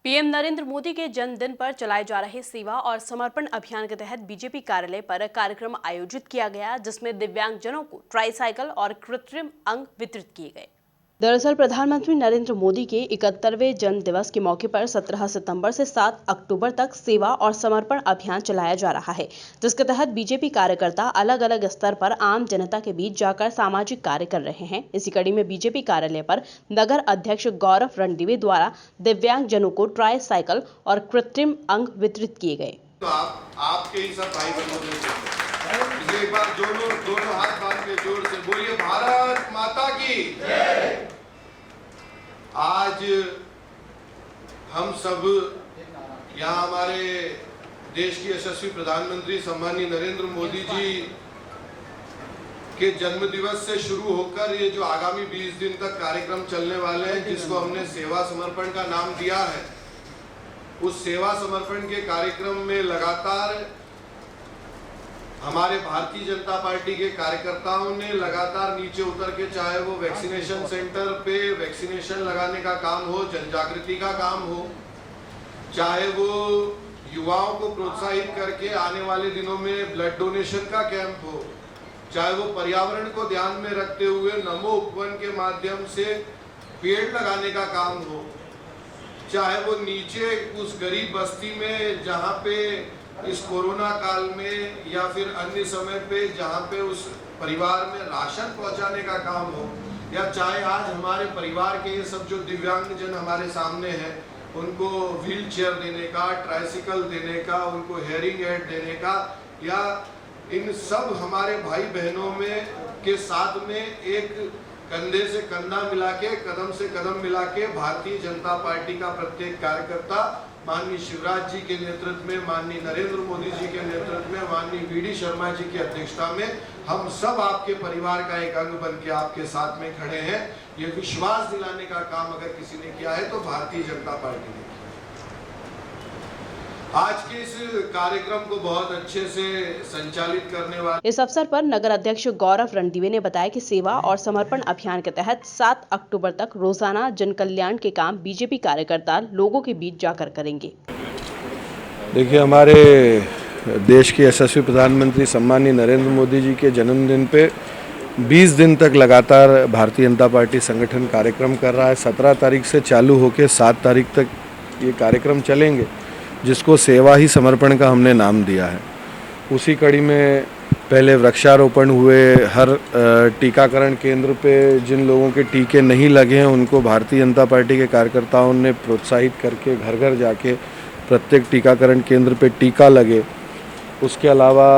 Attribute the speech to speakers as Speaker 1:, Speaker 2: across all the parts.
Speaker 1: PM Narendra Modi के जन्मदिन पर चलाए जा रहे सेवा और समर्पण अभियान के तहत बीजेपी कार्यालय पर कार्यक्रम आयोजित किया गया, जिसमें दिव्यांगजनों को ट्राईसाइकिल और कृत्रिम अंग वितरित किए गए। दरअसल प्रधानमंत्री नरेंद्र मोदी के 71वें जन्म दिवस के मौके पर 17 सितंबर से 7 अक्टूबर तक सेवा और समर्पण अभियान चलाया जा रहा है, जिसके तहत बीजेपी कार्यकर्ता अलग अलग स्तर पर आम जनता के बीच जाकर सामाजिक कार्य कर रहे हैं। इसी कड़ी में बीजेपी कार्यालय पर नगर अध्यक्ष गौरव रणदीवे द्वारा दिव्यांगजनों को ट्राईसाइकिल और कृत्रिम अंग वितरित किए गए।
Speaker 2: तो आपके ही सब भाई बंधु एक बार दोनों हाथ बांध के जोर से बोलिए भारत माता की जय। आज हम सब यहाँ हमारे देश की यशस्वी प्रधानमंत्री सम्मानीय नरेंद्र मोदी जी के जन्म दिवस से शुरू होकर ये जो आगामी 20 दिन तक कार्यक्रम चलने वाले हैं, जिसको हमने सेवा समर्पण का नाम दिया है, उस सेवा समर्पण के कार्यक्रम में लगातार हमारे भारतीय जनता पार्टी के कार्यकर्ताओं ने लगातार नीचे उतर के, चाहे वो वैक्सीनेशन सेंटर पे वैक्सीनेशन लगाने का काम हो, जन जागृति का काम हो, चाहे वो युवाओं को प्रोत्साहित करके आने वाले दिनों में ब्लड डोनेशन का कैंप हो, चाहे वो पर्यावरण को ध्यान में रखते हुए नमो उपवन के माध्यम से पेड़ लगाने का काम हो, चाहे वो नीचे उस गरीब बस्ती में जहाँ पे इस कोरोना काल में या फिर अन्य समय पे जहाँ पे उस परिवार में राशन पहुँचाने का काम हो, या चाहे आज हमारे परिवार के ये सब जो दिव्यांगजन हमारे सामने हैं, उनको व्हील चेयर देने का, ट्राइसिकल देने का, उनको हेयरिंग एड देने का, या इन सब हमारे भाई बहनों में के साथ में एक कंधे से कंधा मिला के, कदम से कदम मिला के भारतीय जनता पार्टी का प्रत्येक कार्यकर्ता माननीय शिवराज जी के नेतृत्व में, माननीय नरेंद्र मोदी जी के नेतृत्व में, माननीय वीडी शर्मा जी की अध्यक्षता में हम सब आपके परिवार का एक अंग बन के आपके साथ में खड़े हैं। ये विश्वास दिलाने का काम अगर किसी ने किया है तो भारतीय जनता पार्टी ने किया। आज के इस कार्यक्रम को बहुत अच्छे से संचालित करने वाले
Speaker 1: इस अवसर पर नगर अध्यक्ष गौरव रणदीवे ने बताया कि सेवा और समर्पण अभियान के तहत 7 अक्टूबर तक रोजाना जन कल्याण के काम बीजेपी कार्यकर्ता लोगों के बीच जाकर करेंगे।
Speaker 3: देखिए, हमारे देश के यशस्वी प्रधानमंत्री सम्मानीय नरेंद्र मोदी जी के जन्मदिन पे 20 दिन तक लगातार भारतीय जनता पार्टी संगठन कार्यक्रम कर रहा है। 17 तारीख से चालू होकर 7 तारीख तक ये कार्यक्रम चलेंगे, जिसको सेवा ही समर्पण का हमने नाम दिया है। उसी कड़ी में पहले वृक्षारोपण हुए, हर टीकाकरण केंद्र पे जिन लोगों के टीके नहीं लगे हैं उनको भारतीय जनता पार्टी के कार्यकर्ताओं ने प्रोत्साहित करके घर घर जाके प्रत्येक टीकाकरण केंद्र पे टीका लगे। उसके अलावा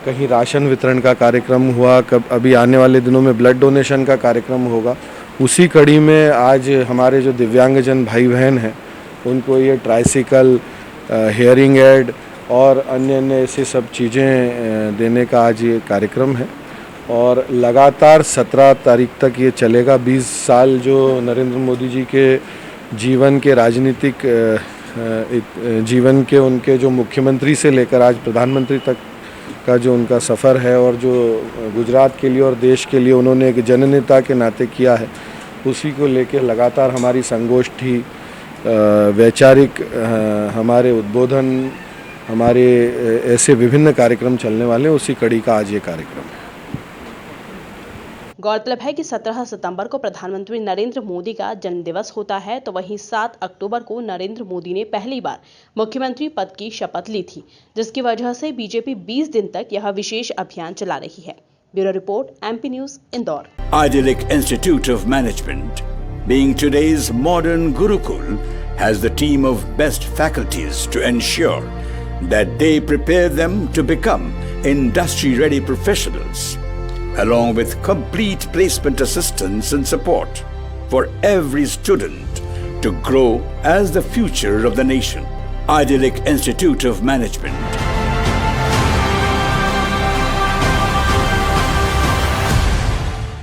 Speaker 3: कहीं राशन वितरण का कार्यक्रम हुआ, अभी आने वाले दिनों में ब्लड डोनेशन का कार्यक्रम होगा। उसी कड़ी में आज हमारे जो दिव्यांगजन भाई बहन हैं उनको ये ट्राइसिकल, हेयरिंग एड और अन्य ऐसी सब चीज़ें देने का आज ये कार्यक्रम है और लगातार 17 तारीख तक ये चलेगा। 20 साल जो नरेंद्र मोदी जी के जीवन के राजनीतिक जीवन के उनके जो मुख्यमंत्री से लेकर आज प्रधानमंत्री तक का जो उनका सफ़र है और जो गुजरात के लिए और देश के लिए उन्होंने एक जननेता के नाते किया है, उसी को लेकर लगातार हमारी संगोष्ठी, वैचारिक हमारे उद्बोधन, हमारे ऐसे विभिन्न कार्यक्रम चलने वाले हैं। उसी कड़ी का आज ये कार्यक्रम है।
Speaker 1: गौरतलब है कि 17 सितंबर को प्रधानमंत्री नरेंद्र मोदी का जन्मदिवस होता है, तो वहीं 7 अक्टूबर को नरेंद्र मोदी ने पहली बार मुख्यमंत्री पद की शपथ ली थी, जिसकी वजह से बीजेपी 20 दिन तक यह विशेष अभियान चला रही है। Bureau report, MP news, Indore.
Speaker 4: Idyllic Institute of Management, being today's modern Gurukul, has the team of best faculties to ensure that they prepare them to become industry-ready professionals, along with complete placement assistance and support for every student to grow as the future of the nation. Idyllic Institute of Management,